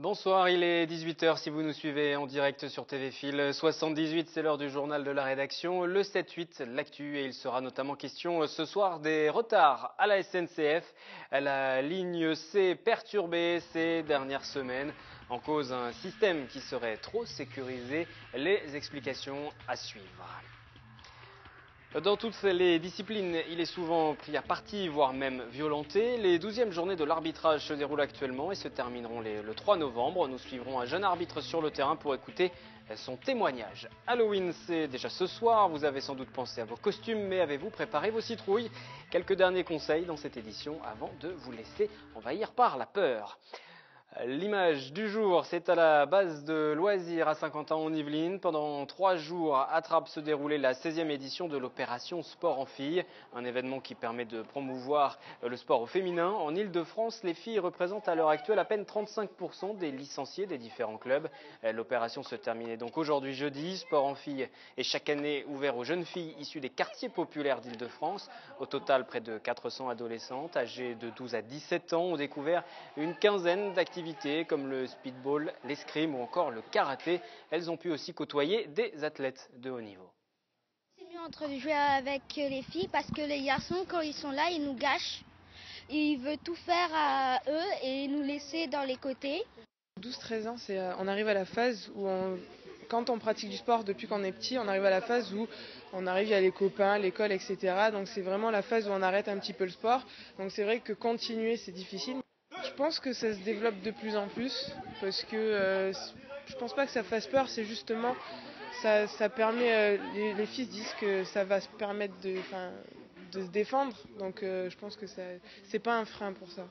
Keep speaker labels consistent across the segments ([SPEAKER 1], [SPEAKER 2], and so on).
[SPEAKER 1] Bonsoir, il est 18 h si vous nous suivez en direct sur TV Fil 78, c'est l'heure du journal de la rédaction, le 7-8, l'actu, et il sera notamment question ce soir des retards à la SNCF. La ligne C perturbée ces dernières semaines, en cause un système qui serait trop sécurisé, les explications à suivre. Dans toutes les disciplines, il est souvent pris à partie, voire même violenté. Les 12e journées de l'arbitrage se déroulent actuellement et se termineront le 3 novembre. Nous suivrons un jeune arbitre sur le terrain pour écouter son témoignage. Halloween, c'est déjà ce soir. Vous avez sans doute pensé à vos costumes, mais avez-vous préparé vos citrouilles? Quelques derniers conseils dans cette édition avant de vous laisser envahir par la peur. L'image du jour, c'est à la base de loisirs à Saint-Quentin-en-Yvelines. Pendant 3 jours, à Trappes se déroulait la 16e édition de l'opération Sport en filles, un événement qui permet de promouvoir le sport au féminin. En Île-de-France, les filles représentent à l'heure actuelle à peine 35% des licenciés des différents clubs. L'opération se terminait donc aujourd'hui jeudi. Sport en filles est chaque année ouvert aux jeunes filles issues des quartiers populaires d'Île-de-France. Au total, près de 400 adolescentes âgées de 12 à 17 ans ont découvert une quinzaine d'activités comme le speedball, l'escrime ou encore le karaté. Elles ont pu aussi côtoyer des athlètes de haut niveau.
[SPEAKER 2] C'est mieux entre jouer avec les filles parce que les garçons, quand ils sont là, ils nous gâchent. Ils veulent tout faire à eux et nous laisser dans les côtés.
[SPEAKER 3] 12-13 ans, on arrive à la phase où quand on pratique du sport depuis qu'on est petit, on arrive à la phase où on arrive, il y a les copains, l'école, etc. Donc c'est vraiment la phase où on arrête un petit peu le sport. Donc c'est vrai que continuer, c'est difficile. Je pense que ça se développe de plus en plus parce que je pense pas que ça fasse peur, c'est justement ça permet, les filles se disent que ça va se permettre de se défendre, donc je pense que c'est pas un frein pour ça.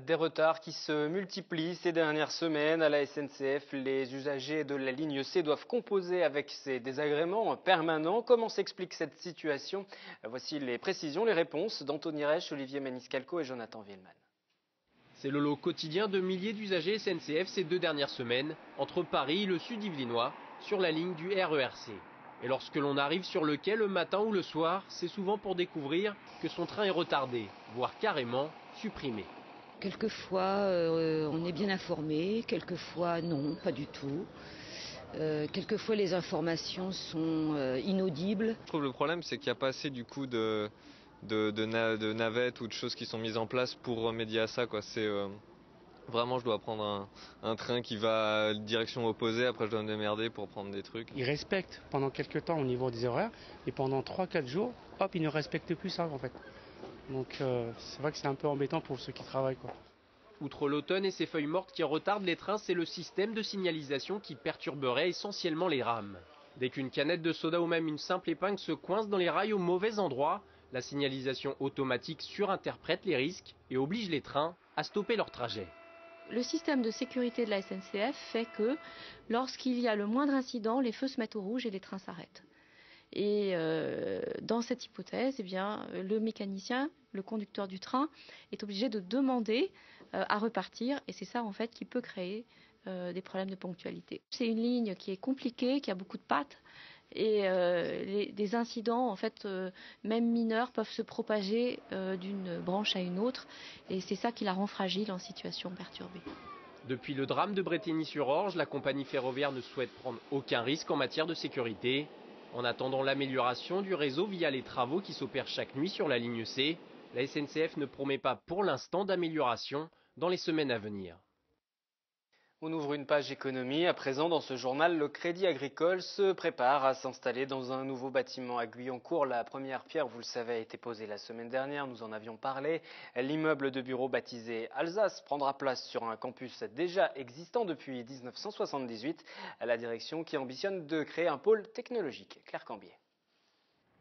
[SPEAKER 1] Des retards qui se multiplient ces dernières semaines à la SNCF. Les usagers de la ligne C doivent composer avec ces désagréments permanents. Comment s'explique cette situation? Voici les précisions, les réponses d'Anthony Reich, Olivier Maniscalco et Jonathan Villeman.
[SPEAKER 4] C'est le lot quotidien de milliers d'usagers SNCF ces 2 dernières semaines, entre Paris et le sud yvelinois, sur la ligne du RERC. Et lorsque l'on arrive sur le quai le matin ou le soir, c'est souvent pour découvrir que son train est retardé, voire carrément supprimé.
[SPEAKER 5] Quelquefois, on est bien informé, quelquefois non, pas du tout. Quelquefois, les informations sont inaudibles.
[SPEAKER 6] Je trouve le problème, c'est qu'il n'y a pas assez du coup de navettes ou de choses qui sont mises en place pour remédier à ça, quoi. Vraiment, je dois prendre un train qui va direction opposée, après je dois me démerder pour prendre des trucs.
[SPEAKER 7] Ils respectent pendant quelques temps au niveau des horaires, et pendant 3-4 jours, hop, ils ne respectent plus ça en fait. Donc c'est vrai que c'est un peu embêtant pour ceux qui travaillent, quoi.
[SPEAKER 4] Outre l'automne et ses feuilles mortes qui retardent les trains, c'est le système de signalisation qui perturberait essentiellement les rames. Dès qu'une canette de soda ou même une simple épingle se coince dans les rails au mauvais endroit, la signalisation automatique surinterprète les risques et oblige les trains à stopper leur trajet.
[SPEAKER 8] Le système de sécurité de la SNCF fait que lorsqu'il y a le moindre incident, les feux se mettent au rouge et les trains s'arrêtent. Et dans cette hypothèse, eh bien, le mécanicien, le conducteur du train, est obligé de demander à repartir. Et c'est ça, en fait, qui peut créer des problèmes de ponctualité. C'est une ligne qui est compliquée, qui a beaucoup de pattes. Et des incidents, en fait, même mineurs, peuvent se propager d'une branche à une autre. Et c'est ça qui la rend fragile en situation perturbée.
[SPEAKER 4] Depuis le drame de Brétigny-sur-Orge, la compagnie ferroviaire ne souhaite prendre aucun risque en matière de sécurité. En attendant l'amélioration du réseau via les travaux qui s'opèrent chaque nuit sur la ligne C, la SNCF ne promet pas pour l'instant d'amélioration dans les semaines à venir.
[SPEAKER 1] On ouvre une page économie. À présent, dans ce journal, le Crédit Agricole se prépare à s'installer dans un nouveau bâtiment à Guyancourt. La première pierre, vous le savez, a été posée la semaine dernière. Nous en avions parlé. L'immeuble de bureau baptisé Alsace prendra place sur un campus déjà existant depuis 1978. La direction qui ambitionne de créer un pôle technologique. Claire Cambier.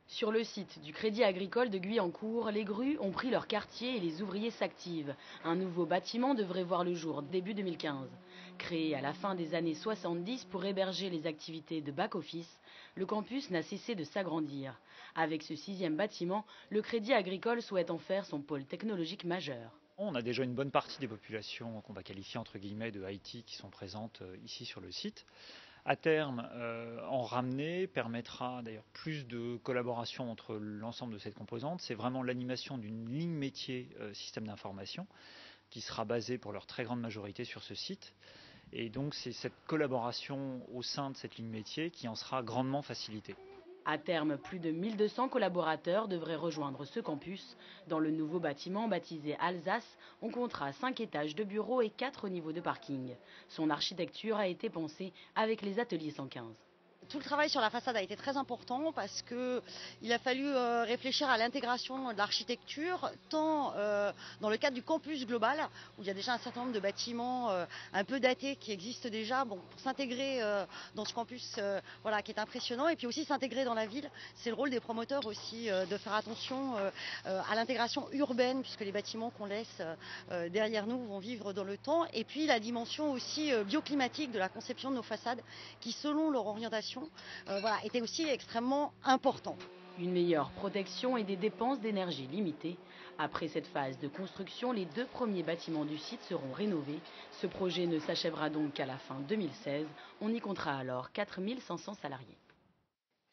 [SPEAKER 9] Sur le site du Crédit Agricole de Guyancourt, les grues ont pris leur quartier et les ouvriers s'activent. Un nouveau bâtiment devrait voir le jour début 2015. Créé à la fin des années 70 pour héberger les activités de back-office, le campus n'a cessé de s'agrandir. Avec ce 6e bâtiment, le Crédit Agricole souhaite en faire son pôle technologique majeur.
[SPEAKER 10] On a déjà une bonne partie des populations qu'on va qualifier entre guillemets de IT qui sont présentes ici sur le site. À terme, en ramener permettra d'ailleurs plus de collaboration entre l'ensemble de cette composante. C'est vraiment l'animation d'une ligne métier système d'information qui sera basée pour leur très grande majorité sur ce site. Et donc c'est cette collaboration au sein de cette ligne métier qui en sera grandement facilitée.
[SPEAKER 9] À terme, plus de 1200 collaborateurs devraient rejoindre ce campus. Dans le nouveau bâtiment baptisé Alsace, on comptera 5 étages de bureaux et 4 niveaux de parking. Son architecture a été pensée avec les ateliers 115.
[SPEAKER 11] Tout le travail sur la façade a été très important parce qu'il a fallu réfléchir à l'intégration de l'architecture, tant dans le cadre du campus global, où il y a déjà un certain nombre de bâtiments un peu datés qui existent déjà, pour s'intégrer dans ce campus qui est impressionnant, et puis aussi s'intégrer dans la ville. C'est le rôle des promoteurs aussi de faire attention à l'intégration urbaine, puisque les bâtiments qu'on laisse derrière nous vont vivre dans le temps, et puis la dimension aussi bioclimatique de la conception de nos façades, qui selon leur orientation était aussi extrêmement important.
[SPEAKER 9] Une meilleure protection et des dépenses d'énergie limitées. Après cette phase de construction, les 2 premiers bâtiments du site seront rénovés. Ce projet ne s'achèvera donc qu'à la fin 2016. On y comptera alors 4500 salariés.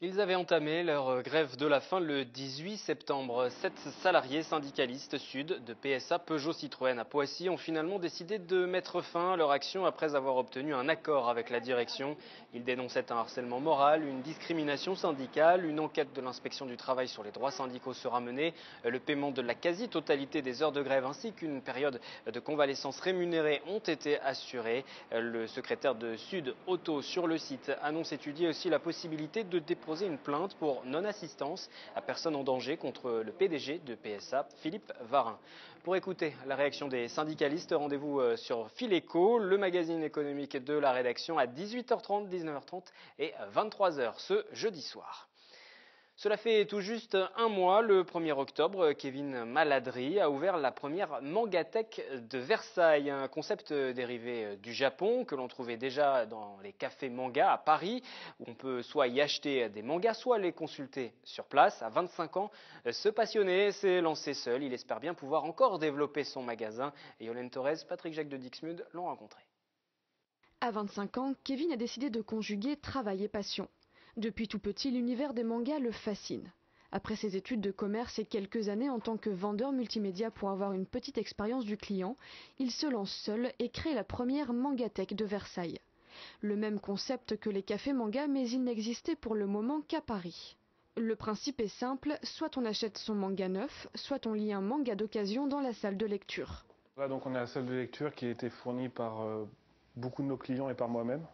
[SPEAKER 1] Ils avaient entamé leur grève de la faim le 18 septembre. 7 salariés syndicalistes sud de PSA Peugeot Citroën à Poissy ont finalement décidé de mettre fin à leur action après avoir obtenu un accord avec la direction. Ils dénonçaient un harcèlement moral, une discrimination syndicale, une enquête de l'inspection du travail sur les droits syndicaux sera menée, le paiement de la quasi-totalité des heures de grève ainsi qu'une période de convalescence rémunérée ont été assurés. Le secrétaire de Sud Auto sur le site annonce étudier aussi la possibilité de déposer une plainte pour non-assistance à personne en danger contre le PDG de PSA, Philippe Varin. Pour écouter la réaction des syndicalistes, rendez-vous sur Fileco, le magazine économique de la rédaction à 18h30, 19h30 et 23h ce jeudi soir. Cela fait tout juste un mois, le 1er octobre, Kevin Maladry a ouvert la première mangathèque de Versailles, un concept dérivé du Japon que l'on trouvait déjà dans les cafés manga à Paris, où on peut soit y acheter des mangas, soit les consulter sur place. À 25 ans, ce passionné s'est lancé seul. Il espère bien pouvoir encore développer son magasin. Et Yolène Torres, Patrick Jacques de Dixmude l'ont rencontré.
[SPEAKER 12] À 25 ans, Kevin a décidé de conjuguer travail et passion. Depuis tout petit, l'univers des mangas le fascine. Après ses études de commerce et quelques années en tant que vendeur multimédia pour avoir une petite expérience du client, il se lance seul et crée la première mangathèque de Versailles. Le même concept que les cafés manga, mais il n'existait pour le moment qu'à Paris. Le principe est simple, soit on achète son manga neuf, soit on lit un manga d'occasion dans la salle de lecture.
[SPEAKER 13] Là, donc on est à la salle de lecture qui a été fournie par beaucoup de nos clients et par moi-même.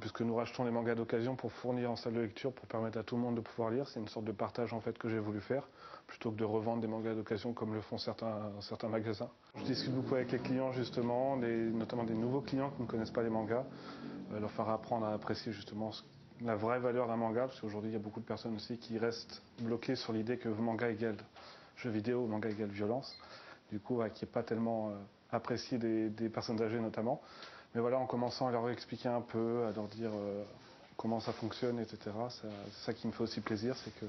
[SPEAKER 13] Puisque nous rachetons les mangas d'occasion pour fournir en salle de lecture pour permettre à tout le monde de pouvoir lire. C'est une sorte de partage en fait que j'ai voulu faire, plutôt que de revendre des mangas d'occasion comme le font certains magasins. Je discute beaucoup avec les clients justement, notamment des nouveaux clients qui ne connaissent pas les mangas, leur faire apprendre à apprécier justement la vraie valeur d'un manga, parce qu'aujourd'hui il y a beaucoup de personnes aussi qui restent bloquées sur l'idée que manga égale jeu vidéo, manga égale violence, du coup qui n'est pas tellement apprécié des personnes âgées notamment. Mais voilà, en commençant à leur expliquer un peu, à leur dire comment ça fonctionne, etc. C'est ça qui me fait aussi plaisir, c'est qu'ils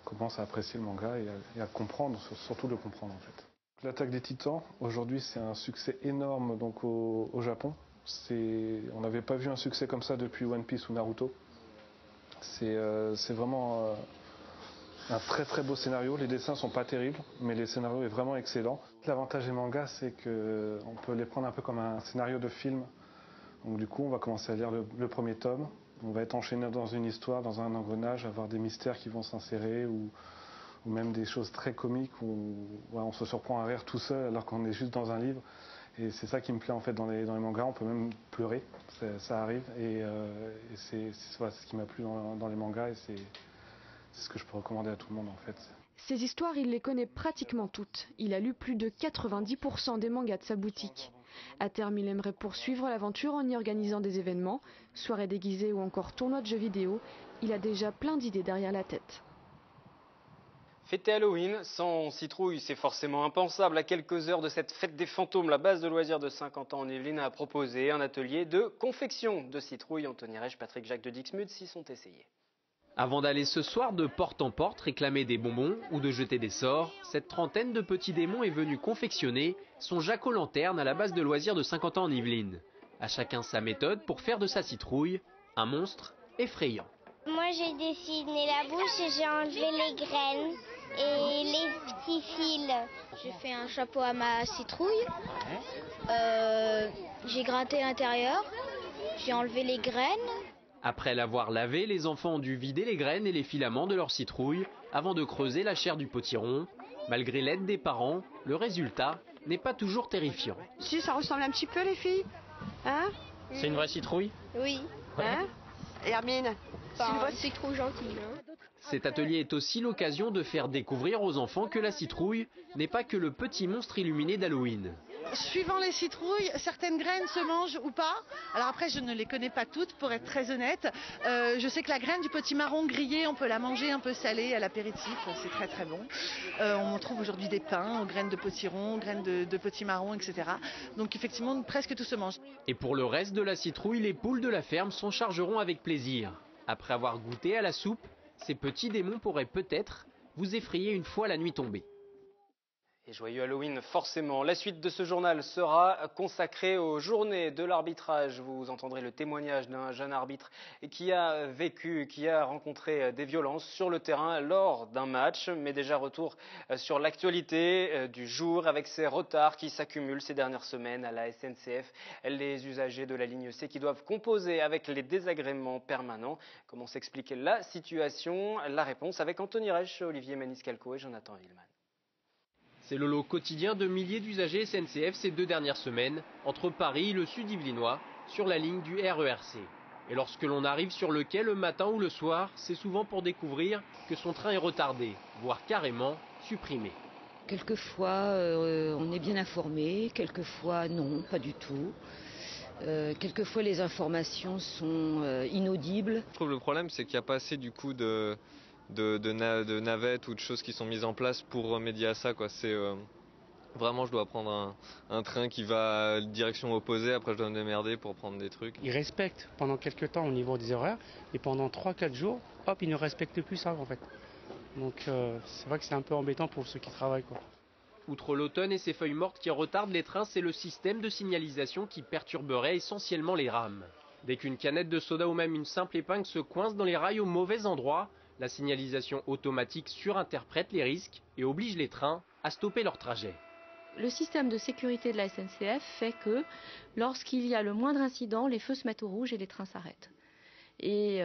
[SPEAKER 13] commencent à apprécier le manga et à comprendre, surtout le comprendre en fait. L'attaque des Titans, aujourd'hui c'est un succès énorme donc, au Japon. On n'avait pas vu un succès comme ça depuis One Piece ou Naruto. C'est vraiment un très très beau scénario. Les dessins sont pas terribles, mais le scénario est vraiment excellent. L'avantage des mangas, c'est qu'on peut les prendre un peu comme un scénario de film. Donc du coup, on va commencer à lire le premier tome. On va être enchaîné dans une histoire, dans un engrenage, avoir des mystères qui vont s'insérer ou même des choses très comiques où on se surprend à rire tout seul alors qu'on est juste dans un livre. Et c'est ça qui me plaît en fait dans les mangas. On peut même pleurer, ça arrive. Et c'est ce qui m'a plu dans les mangas et c'est ce que je peux recommander à tout le monde en fait.
[SPEAKER 12] Ces histoires, il les connaît pratiquement toutes. Il a lu plus de 90% des mangas de sa boutique. À terme, il aimerait poursuivre l'aventure en y organisant des événements, soirées déguisées ou encore tournois de jeux vidéo. Il a déjà plein d'idées derrière la tête.
[SPEAKER 1] Fêter Halloween sans citrouille, c'est forcément impensable. À quelques heures de cette fête des fantômes, la base de loisirs de Saint-Quentin en Yvelines a proposé un atelier de confection de citrouilles. Anthony Reich, Patrick Jacques de Dixmude s'y sont essayés.
[SPEAKER 4] Avant d'aller ce soir de porte en porte réclamer des bonbons ou de jeter des sorts, cette trentaine de petits démons est venue confectionner son jack-o'-lanterne à la base de loisirs de Saint-Quentin en Yvelines. À chacun sa méthode pour faire de sa citrouille un monstre effrayant.
[SPEAKER 2] Moi j'ai dessiné la bouche et j'ai enlevé les graines. et les petits fils. J'ai fait un chapeau à ma citrouille. J'ai gratté l'intérieur. J'ai enlevé les graines.
[SPEAKER 4] Après l'avoir lavé, les enfants ont dû vider les graines et les filaments de leur citrouille avant de creuser la chair du potiron. Malgré l'aide des parents, le résultat n'est pas toujours terrifiant.
[SPEAKER 14] Si, ça ressemble un petit peu, les filles. Hein?
[SPEAKER 4] C'est une vraie citrouille?
[SPEAKER 2] Oui.
[SPEAKER 14] Hein? Et Hermine?
[SPEAKER 2] C'est une vraie citrouille gentille.
[SPEAKER 4] Cet atelier est aussi l'occasion de faire découvrir aux enfants que la citrouille n'est pas que le petit monstre illuminé d'Halloween.
[SPEAKER 15] Suivant les citrouilles, certaines graines se mangent ou pas. Alors après, je ne les connais pas toutes, pour être très honnête. Je sais que la graine du potimarron grillé, on peut la manger un peu salée à l'apéritif, c'est très très bon. On trouve aujourd'hui des pains aux graines de potiron, graines de potimarron, etc. Donc effectivement, presque tout se mange.
[SPEAKER 4] Et pour le reste de la citrouille, les poules de la ferme s'en chargeront avec plaisir. Après avoir goûté à la soupe, ces petits démons pourraient peut-être vous effrayer une fois la nuit tombée.
[SPEAKER 1] Et joyeux Halloween, forcément. La suite de ce journal sera consacrée aux journées de l'arbitrage. Vous entendrez le témoignage d'un jeune arbitre qui a rencontré des violences sur le terrain lors d'un match. Mais déjà retour sur l'actualité du jour avec ces retards qui s'accumulent ces dernières semaines à la SNCF. Les usagers de la ligne C qui doivent composer avec les désagréments permanents. Comment s'explique la situation? La réponse avec Anthony Reich, Olivier Maniscalco et Jonathan Hillman.
[SPEAKER 4] C'est le lot quotidien de milliers d'usagers SNCF ces 2 dernières semaines, entre Paris et le sud yvelinois, sur la ligne du RERC. Et lorsque l'on arrive sur le quai le matin ou le soir, c'est souvent pour découvrir que son train est retardé, voire carrément supprimé.
[SPEAKER 5] Quelquefois, on est bien informé, quelquefois non, pas du tout. Quelquefois, les informations sont inaudibles.
[SPEAKER 6] Je trouve le problème, c'est qu'il n'y a pas assez du coup de navettes ou de choses qui sont mises en place pour remédier à ça, quoi. C'est vraiment, je dois prendre un train qui va direction opposée, après je dois me démerder pour prendre des trucs.
[SPEAKER 7] Ils respectent pendant quelques temps au niveau des horaires et pendant 3-4 jours, hop, ils ne respectent plus ça en fait. Donc c'est vrai que c'est un peu embêtant pour ceux qui travaillent, quoi.
[SPEAKER 4] Outre l'automne et ses feuilles mortes qui retardent les trains, c'est le système de signalisation qui perturberait essentiellement les rames. Dès qu'une canette de soda ou même une simple épingle se coince dans les rails au mauvais endroit, la signalisation automatique surinterprète les risques et oblige les trains à stopper leur trajet.
[SPEAKER 8] Le système de sécurité de la SNCF fait que lorsqu'il y a le moindre incident, les feux se mettent au rouge et les trains s'arrêtent. Et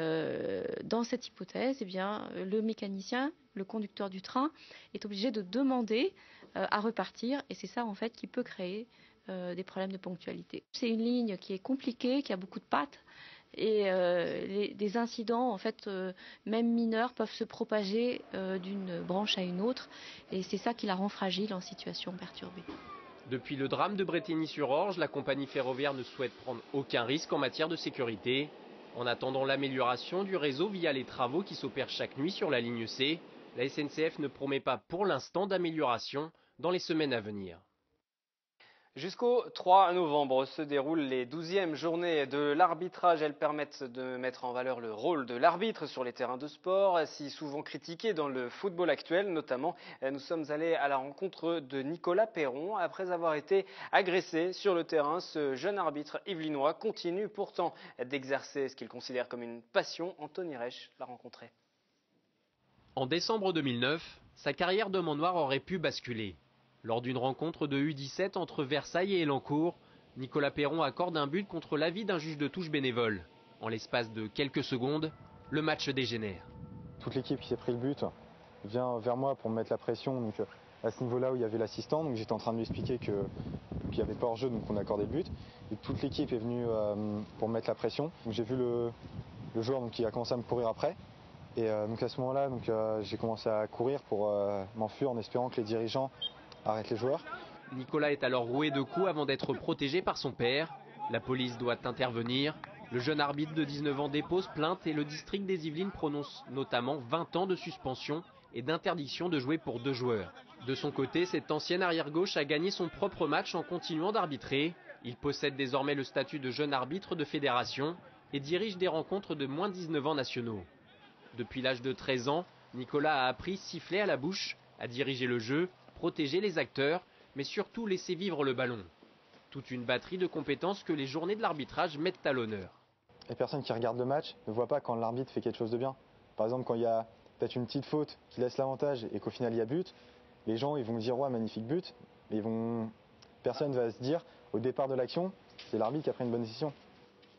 [SPEAKER 8] dans cette hypothèse, eh bien, le mécanicien, le conducteur du train, est obligé de demander à repartir. Et c'est ça en fait qui peut créer des problèmes de ponctualité. C'est une ligne qui est compliquée, qui a beaucoup de pattes. Et des incidents, en fait, même mineurs, peuvent se propager d'une branche à une autre. Et c'est ça qui la rend fragile en situation perturbée.
[SPEAKER 4] Depuis le drame de Brétigny-sur-Orge, la compagnie ferroviaire ne souhaite prendre aucun risque en matière de sécurité. En attendant l'amélioration du réseau via les travaux qui s'opèrent chaque nuit sur la ligne C, la SNCF ne promet pas pour l'instant d'amélioration dans les semaines à venir.
[SPEAKER 1] Jusqu'au 3 novembre se déroulent les 12e journées de l'arbitrage. Elles permettent de mettre en valeur le rôle de l'arbitre sur les terrains de sport, si souvent critiqué dans le football actuel notamment. Nous sommes allés à la rencontre de Nicolas Perron. Après avoir été agressé sur le terrain, ce jeune arbitre yvelinois continue pourtant d'exercer ce qu'il considère comme une passion. Anthony Reich l'a rencontré.
[SPEAKER 4] En décembre 2009, sa carrière d'homme en noir aurait pu basculer. Lors d'une rencontre de U17 entre Versailles et Elancourt, Nicolas Perron accorde un but contre l'avis d'un juge de touche bénévole. En l'espace de quelques secondes, le match dégénère.
[SPEAKER 16] Toute l'équipe qui s'est pris le but vient vers moi pour me mettre la pression. Donc à ce niveau-là où il y avait l'assistant, donc j'étais en train de lui expliquer qu'il n'y avait pas hors-jeu, donc on accordait le but. Et toute l'équipe est venue pour me mettre la pression. J'ai vu le joueur qui a commencé à me courir après. Et donc à ce moment-là, j'ai commencé à courir pour m'enfuir en espérant que les dirigeants arrête les joueurs.
[SPEAKER 4] Nicolas est alors roué de coups avant d'être protégé par son père. La police doit intervenir. Le jeune arbitre de 19 ans dépose plainte et le district des Yvelines prononce notamment 20 ans de suspension et d'interdiction de jouer pour 2 joueurs. De son côté, cet ancien arrière-gauche a gagné son propre match en continuant d'arbitrer. Il possède désormais le statut de jeune arbitre de fédération et dirige des rencontres de moins de 19 ans nationaux. Depuis l'âge de 13 ans, Nicolas a appris sifflet à la bouche, à diriger le jeu, protéger les acteurs, mais surtout laisser vivre le ballon. Toute une batterie de compétences que les journées de l'arbitrage mettent à l'honneur.
[SPEAKER 16] Les personnes qui regardent le match ne voient pas quand l'arbitre fait quelque chose de bien. Par exemple, quand il y a peut-être une petite faute qui laisse l'avantage et qu'au final il y a but, les gens ils vont dire ouais magnifique but, mais personne va se dire au départ de l'action, c'est l'arbitre qui a pris une bonne décision.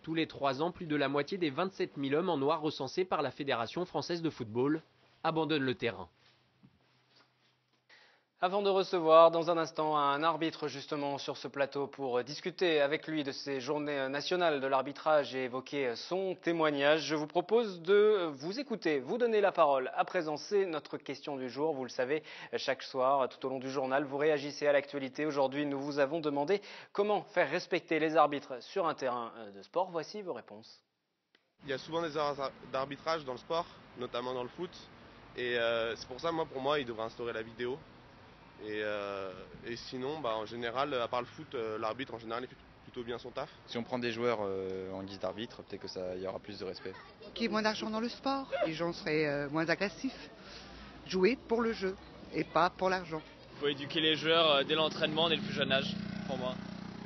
[SPEAKER 4] Tous les 3 ans, plus de la moitié des 27 000 hommes en noir recensés par la Fédération française de football abandonnent le terrain.
[SPEAKER 1] Avant de recevoir dans un instant un arbitre justement sur ce plateau pour discuter avec lui de ces journées nationales de l'arbitrage et évoquer son témoignage, je vous propose de vous écouter, vous donner la parole. À présent, c'est notre question du jour. Vous le savez, chaque soir, tout au long du journal, vous réagissez à l'actualité. Aujourd'hui, nous vous avons demandé comment faire respecter les arbitres sur un terrain de sport. Voici vos réponses.
[SPEAKER 17] Il y a souvent des erreurs d'arbitrage dans le sport, notamment dans le foot. Et c'est pour ça, pour moi, il devrait instaurer la vidéo. Et sinon, en général, à part le foot, l'arbitre en général il fait plutôt bien son taf.
[SPEAKER 18] Si on prend des joueurs en guise d'arbitre, peut-être qu'il y aura plus de respect.
[SPEAKER 19] Qu'il y ait moins d'argent dans le sport, les gens seraient moins agressifs. Jouer pour le jeu et pas pour l'argent.
[SPEAKER 20] Il faut éduquer les joueurs dès l'entraînement, dès le plus jeune âge, pour moi.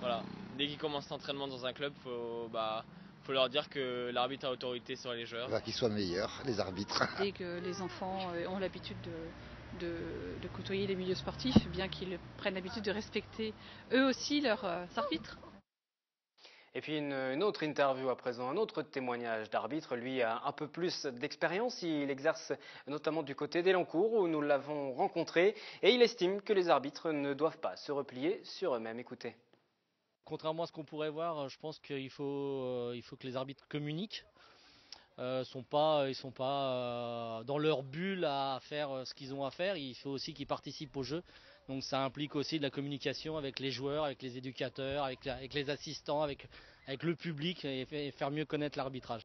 [SPEAKER 20] Voilà. Dès qu'ils commencent l'entraînement dans un club, faut leur dire que l'arbitre a autorité sur les joueurs.
[SPEAKER 21] Qu'ils soient meilleurs, les arbitres.
[SPEAKER 22] Dès que les enfants ont l'habitude de côtoyer les milieux sportifs, bien qu'ils prennent l'habitude de respecter eux aussi leurs arbitres.
[SPEAKER 1] Et puis une autre interview à présent, un autre témoignage d'arbitre. Lui a un peu plus d'expérience. Il exerce notamment du côté d'Elancourt où nous l'avons rencontré. Et il estime que les arbitres ne doivent pas se replier sur eux-mêmes. Écoutez.
[SPEAKER 23] Contrairement à ce qu'on pourrait voir, je pense qu'il faut que les arbitres communiquent. Ils sont pas dans leur bulle à faire ce qu'ils ont à faire. Il faut aussi qu'ils participent au jeu. Donc ça implique aussi de la communication avec les joueurs, avec les éducateurs, avec les assistants, avec le public et faire mieux connaître l'arbitrage.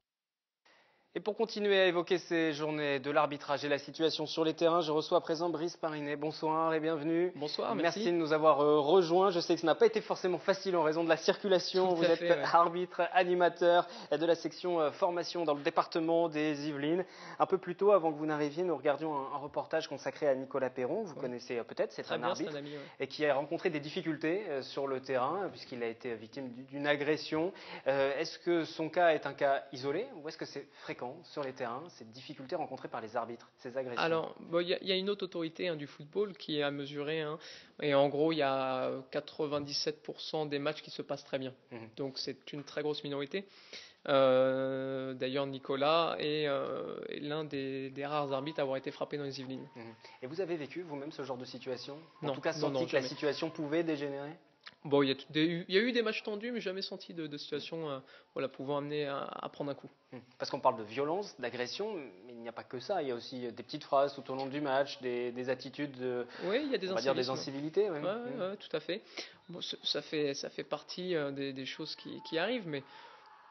[SPEAKER 1] Et pour continuer à évoquer ces journées de l'arbitrage et la situation sur les terrains, je reçois à présent Brice Parinet. Bonsoir et bienvenue.
[SPEAKER 24] Bonsoir, merci.
[SPEAKER 1] Merci de nous avoir rejoints. Je sais que ce n'a pas été forcément facile en raison de la circulation. Vous êtes arbitre, animateur de la section formation dans le département des Yvelines. Un peu plus tôt, avant que vous n'arriviez, nous regardions un reportage consacré à Nicolas Perron. Vous connaissez peut-être, c'est un arbitre et qui a rencontré des difficultés sur le terrain puisqu'il a été victime d'une agression. Est-ce que son cas est un cas isolé ou est-ce que c'est fréquent sur les terrains, ces difficultés rencontrées par les arbitres, ces agressions?
[SPEAKER 24] Alors, y a une autre autorité du football qui a mesuré, et en gros, il y a 97% des matchs qui se passent très bien. Donc, c'est une très grosse minorité. D'ailleurs, Nicolas est l'un des rares arbitres à avoir été frappé dans les Yvelines.
[SPEAKER 1] Et vous avez vécu vous-même ce genre de situation?
[SPEAKER 24] Non,
[SPEAKER 1] en tout cas, senti que la situation pouvait dégénérer?
[SPEAKER 24] Bon, il y a eu des matchs tendus, mais jamais senti de situation pouvant amener à prendre un coup.
[SPEAKER 1] Parce qu'on parle de violence, d'agression, mais il n'y a pas que ça. Il y a aussi des petites phrases tout au long du match, des attitudes,
[SPEAKER 24] il y a des
[SPEAKER 1] on va dire des incivilités.
[SPEAKER 24] Oui, tout à fait. Bon, ça fait partie des choses qui arrivent, mais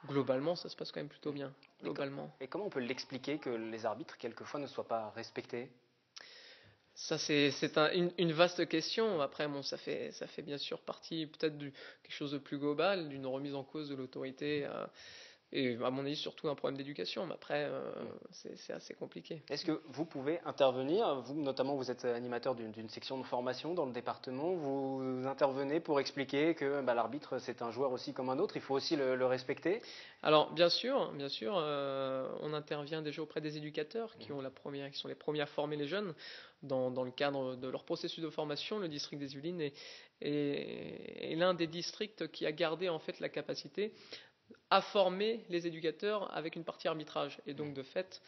[SPEAKER 24] globalement, ça se passe quand même plutôt bien. Globalement.
[SPEAKER 1] Et comment on peut l'expliquer que les arbitres, quelquefois, ne soient pas respectés?
[SPEAKER 24] Ça, c'est une vaste question. Après, ça fait bien sûr partie peut-être de quelque chose de plus global, d'une remise en cause de l'autorité et à mon avis surtout un problème d'éducation. Mais après, c'est assez compliqué.
[SPEAKER 1] Est-ce que vous pouvez intervenir? Vous, notamment, vous êtes animateur d'une section de formation dans le département. Vous intervenez pour expliquer que l'arbitre, c'est un joueur aussi comme un autre. Il faut aussi le respecter.
[SPEAKER 24] Alors, bien sûr, on intervient déjà auprès des éducateurs qui sont les premiers à former les jeunes. Dans le cadre de leur processus de formation, le district des Yvelines est l'un des districts qui a gardé en fait la capacité à former les éducateurs avec une partie arbitrage. Et donc de fait,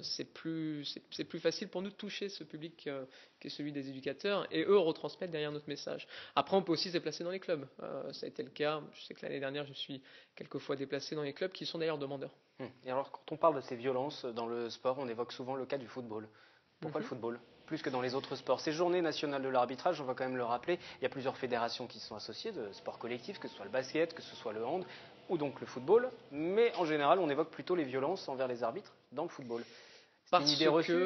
[SPEAKER 24] c'est plus facile pour nous de toucher ce public qui est celui des éducateurs et eux retransmettre derrière notre message. Après, on peut aussi se déplacer dans les clubs. Ça a été le cas. Je sais que l'année dernière, je suis quelquefois déplacé dans les clubs qui sont d'ailleurs demandeurs.
[SPEAKER 1] Et alors, quand on parle de ces violences dans le sport, on évoque souvent le cas du football. Pourquoi le football plus que dans les autres sports? Ces journées nationales de l'arbitrage, on va quand même le rappeler, il y a plusieurs fédérations qui sont associées de sports collectifs, que ce soit le basket, que ce soit le hand ou donc le football, mais en général on évoque plutôt les violences envers les arbitres dans le football.
[SPEAKER 24] Parce une idée reçue,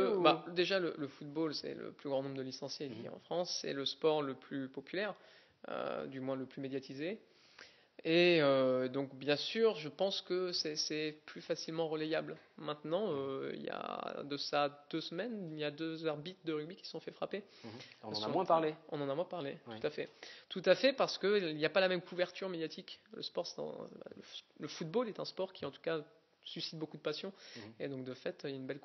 [SPEAKER 24] déjà le football, c'est le plus grand nombre de licenciés en France, c'est le sport le plus populaire, du moins le plus médiatisé. Et donc bien sûr, je pense que c'est plus facilement relayable. Maintenant, il y a de ça 2 semaines, il y a 2 arbitres de rugby qui se sont fait frapper.
[SPEAKER 1] On en a moins parlé.
[SPEAKER 24] On en a moins parlé, tout à fait, parce qu'il n'y a pas la même couverture médiatique. Le football est un sport qui en tout cas suscite beaucoup de passion, et donc de fait, il y a une belle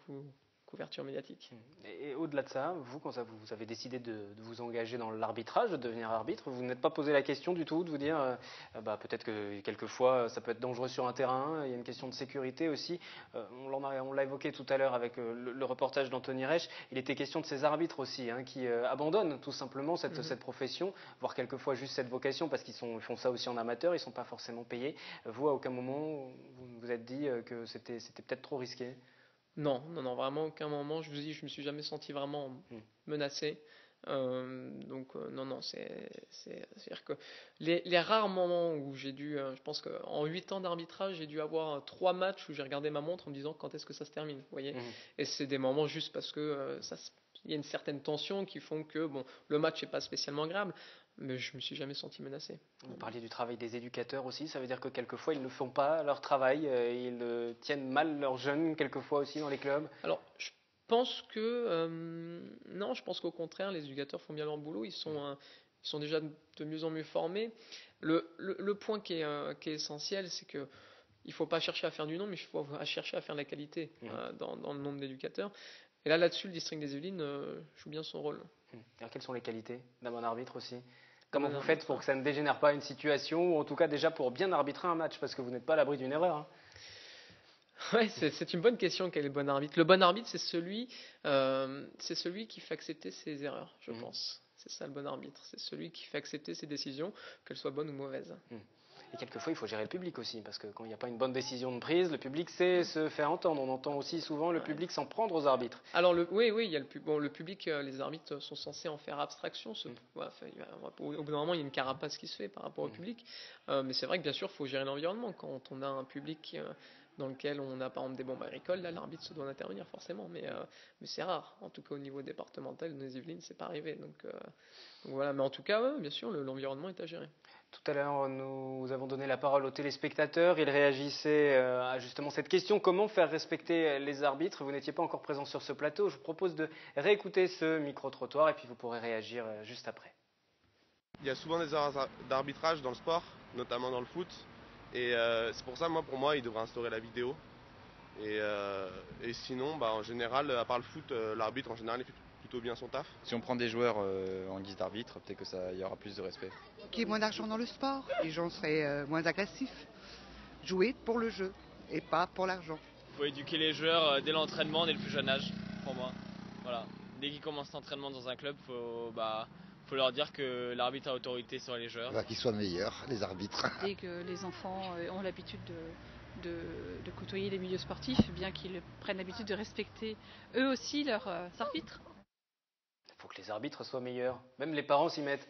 [SPEAKER 24] couverture médiatique.
[SPEAKER 1] Et au-delà de ça, vous, quand vous avez décidé de vous engager dans l'arbitrage, de devenir arbitre, vous n'êtes pas posé la question du tout de vous dire peut-être que quelquefois ça peut être dangereux sur un terrain, il y a une question de sécurité aussi. On l'a évoqué tout à l'heure avec le reportage d'Anthony Reich, il était question de ces arbitres aussi qui abandonnent tout simplement cette profession, voire quelquefois juste cette vocation parce qu'ils font ça aussi en amateur, ils ne sont pas forcément payés. Vous, à aucun moment, vous vous êtes dit que c'était peut-être trop risqué?
[SPEAKER 24] Non, vraiment aucun moment. Je vous dis, je me suis jamais senti vraiment menacé. Non, c'est-à-dire que les rares moments où j'ai dû, je pense qu'en 8 ans d'arbitrage, j'ai dû avoir 3 matchs où j'ai regardé ma montre en me disant quand est-ce que ça se termine, vous voyez. Et c'est des moments juste parce que il y a une certaine tension qui font que le match n'est pas spécialement agréable. Mais je ne me suis jamais senti menacé.
[SPEAKER 1] Vous parliez du travail des éducateurs aussi, ça veut dire que quelquefois ils ne font pas leur travail, ils tiennent mal leurs jeunes quelquefois aussi dans les clubs?
[SPEAKER 24] Alors, je pense que non, je pense qu'au contraire, les éducateurs font bien leur boulot, ils sont déjà de mieux en mieux formés. Le point qui est essentiel, c'est que il ne faut pas chercher à faire du nombre, mais il faut chercher à faire de la qualité dans le nombre d'éducateurs. Et là-dessus, le district des Yvelines joue bien son rôle.
[SPEAKER 1] Alors, quelles sont les qualités d'un bon arbitre aussi? Comment vous faites pour que ça ne dégénère pas une situation, ou en tout cas déjà pour bien arbitrer un match, parce que vous n'êtes pas à l'abri d'une erreur?
[SPEAKER 24] Oui, c'est une bonne question, quel est le bon arbitre. Le bon arbitre, c'est celui qui fait accepter ses erreurs, je pense. C'est ça le bon arbitre, c'est celui qui fait accepter ses décisions, qu'elles soient bonnes ou mauvaises.
[SPEAKER 1] Et quelquefois, il faut gérer le public aussi, parce que quand il n'y a pas une bonne décision de prise, le public sait se faire entendre. On entend aussi souvent le public s'en prendre aux arbitres.
[SPEAKER 24] Alors, oui, il y a le public, les arbitres sont censés en faire abstraction. Au bout d'un moment, il y a une carapace qui se fait par rapport au public. Mais c'est vrai que bien sûr, il faut gérer l'environnement. Quand on a un public dans lequel on a par exemple des bombes agricoles, là, l'arbitre se doit d'intervenir forcément. Mais c'est rare. En tout cas, au niveau départemental, nos Yvelines, c'est pas arrivé. Donc voilà. Mais en tout cas, bien sûr, l'environnement est à gérer.
[SPEAKER 1] Tout à l'heure, nous avons donné la parole aux téléspectateurs. Ils réagissaient à justement cette question, comment faire respecter les arbitres? Vous n'étiez pas encore présent sur ce plateau. Je vous propose de réécouter ce micro-trottoir et puis vous pourrez réagir juste après.
[SPEAKER 17] Il y a souvent des erreurs d'arbitrage dans le sport, notamment dans le foot. Et c'est pour ça, pour moi, il devrait instaurer la vidéo. Et sinon, en général, à part le foot, l'arbitre, en général, il fait plutôt bien son taf.
[SPEAKER 18] Si on prend des joueurs en guise d'arbitre, peut-être que ça y aura plus de respect.
[SPEAKER 19] Qu'il y ait moins d'argent dans le sport, les gens seraient moins agressifs. Jouer pour le jeu et pas pour l'argent.
[SPEAKER 20] Il faut éduquer les joueurs dès l'entraînement, dès le plus jeune âge, pour moi. Voilà. Dès qu'ils commencent l'entraînement dans un club, faut leur dire que l'arbitre a autorité sur les joueurs.
[SPEAKER 21] Qu'ils soient meilleurs, les arbitres.
[SPEAKER 22] Dès que les enfants ont l'habitude de côtoyer les milieux sportifs, bien qu'ils prennent l'habitude de respecter eux aussi leurs arbitres.
[SPEAKER 1] Il faut que les arbitres soient meilleurs. Même les parents s'y mettent.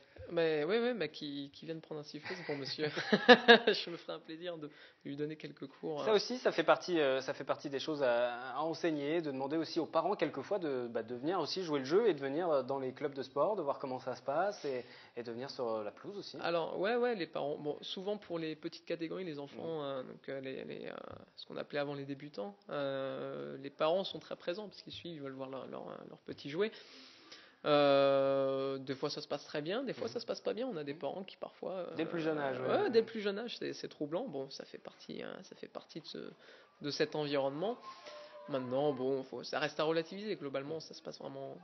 [SPEAKER 24] Qui viennent prendre un sifflet, c'est pour monsieur. Je me ferai un plaisir de lui donner quelques cours.
[SPEAKER 1] Ça aussi, ça fait partie des choses à enseigner, de demander aussi aux parents quelquefois de venir aussi jouer le jeu et de venir dans les clubs de sport, de voir comment ça se passe et de venir sur la pelouse aussi.
[SPEAKER 24] Alors, les parents. Bon, souvent pour les petites catégories, les enfants, ce qu'on appelait avant les débutants, les parents sont très présents parce qu'ils suivent, ils veulent voir leur petit jouet. Des fois ça se passe très bien, des fois ça se passe pas bien. On a des parents qui parfois
[SPEAKER 1] dès le plus jeune âge.
[SPEAKER 24] Dès le plus jeune âge, c'est troublant. Bon, ça fait partie de cet environnement. Maintenant, ça reste à relativiser. Globalement, ça se passe vraiment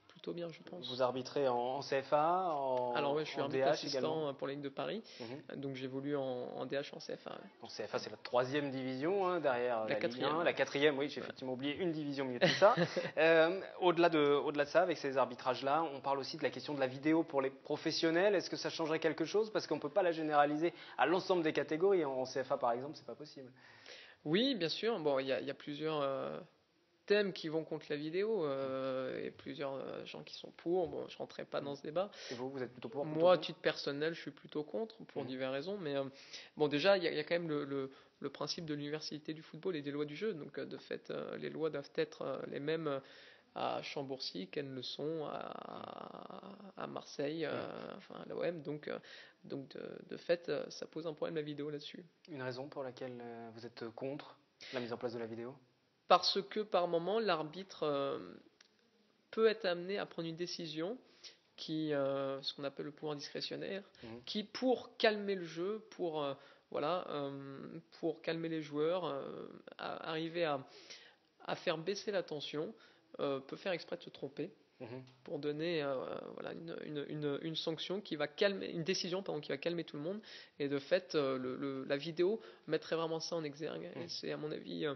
[SPEAKER 24] plutôt bien, je pense.
[SPEAKER 1] Vous arbitrez en CFA,
[SPEAKER 24] Alors je suis arbitre
[SPEAKER 1] DH
[SPEAKER 24] assistant
[SPEAKER 1] également
[SPEAKER 24] pour la Ligue de Paris, donc j'évolue en DH en CFA.
[SPEAKER 1] En CFA, c'est la 3e division derrière la Ligue 1, la 4e. Oui, j'ai effectivement oublié une division au milieu de tout ça. Au-delà de ça, avec ces arbitrages-là, on parle aussi de la question de la vidéo pour les professionnels. Est-ce que ça changerait quelque chose? Parce qu'on ne peut pas la généraliser à l'ensemble des catégories. En CFA, par exemple, c'est pas possible.
[SPEAKER 24] Oui, bien sûr. Bon, il y a plusieurs thèmes qui vont contre la vidéo et plusieurs gens qui sont pour. Bon, je rentrerai pas dans ce débat.
[SPEAKER 1] Et vous êtes plutôt pour?
[SPEAKER 24] Moi, à titre personnel, je suis plutôt contre pour diverses raisons. Mais déjà, il y a quand même le principe de l'universalité du football et des lois du jeu. Donc, de fait, les lois doivent être les mêmes à Chambourcy qu'elles ne sont à Marseille, à l'OM. Donc de fait, ça pose un problème la vidéo là-dessus.
[SPEAKER 1] Une raison pour laquelle vous êtes contre la mise en place de la vidéo?
[SPEAKER 24] Parce que par moment, l'arbitre peut être amené à prendre une décision ce qu'on appelle le pouvoir discrétionnaire, qui pour calmer le jeu, pour calmer les joueurs, arriver à faire baisser la tension, peut faire exprès de se tromper pour donner voilà, une sanction qui va calmer, une décision pardon, qui va calmer tout le monde. Et de fait, la vidéo mettrait vraiment ça en exergue. Et c'est à mon avis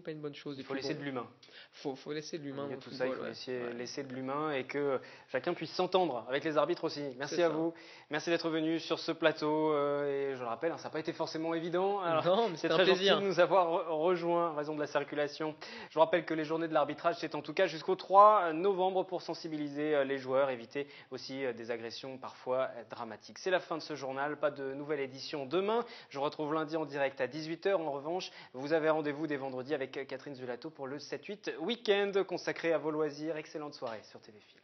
[SPEAKER 24] pas une bonne chose.
[SPEAKER 1] Il faut laisser de l'humain.
[SPEAKER 24] Faut laisser de l'humain dans
[SPEAKER 1] tout
[SPEAKER 24] le
[SPEAKER 1] ça,
[SPEAKER 24] football.
[SPEAKER 1] Il faut laisser de l'humain et que chacun puisse s'entendre avec les arbitres aussi. Merci à vous. Merci d'être venu sur ce plateau. Et je le rappelle, ça n'a pas été forcément évident. Alors,
[SPEAKER 24] non, mais
[SPEAKER 1] c'est
[SPEAKER 24] très
[SPEAKER 1] très
[SPEAKER 24] plaisir
[SPEAKER 1] gentil de nous avoir rejoints en raison de la circulation. Je vous rappelle que les journées de l'arbitrage, c'est en tout cas jusqu'au 3 novembre pour sensibiliser les joueurs, éviter aussi des agressions parfois dramatiques. C'est la fin de ce journal. Pas de nouvelle édition demain. Je vous retrouve lundi en direct à 18h. En revanche, vous avez rendez-vous dès vendredi avec Catherine Zulato pour le 7-8 week-end consacré à vos loisirs. Excellente soirée sur TV Fil.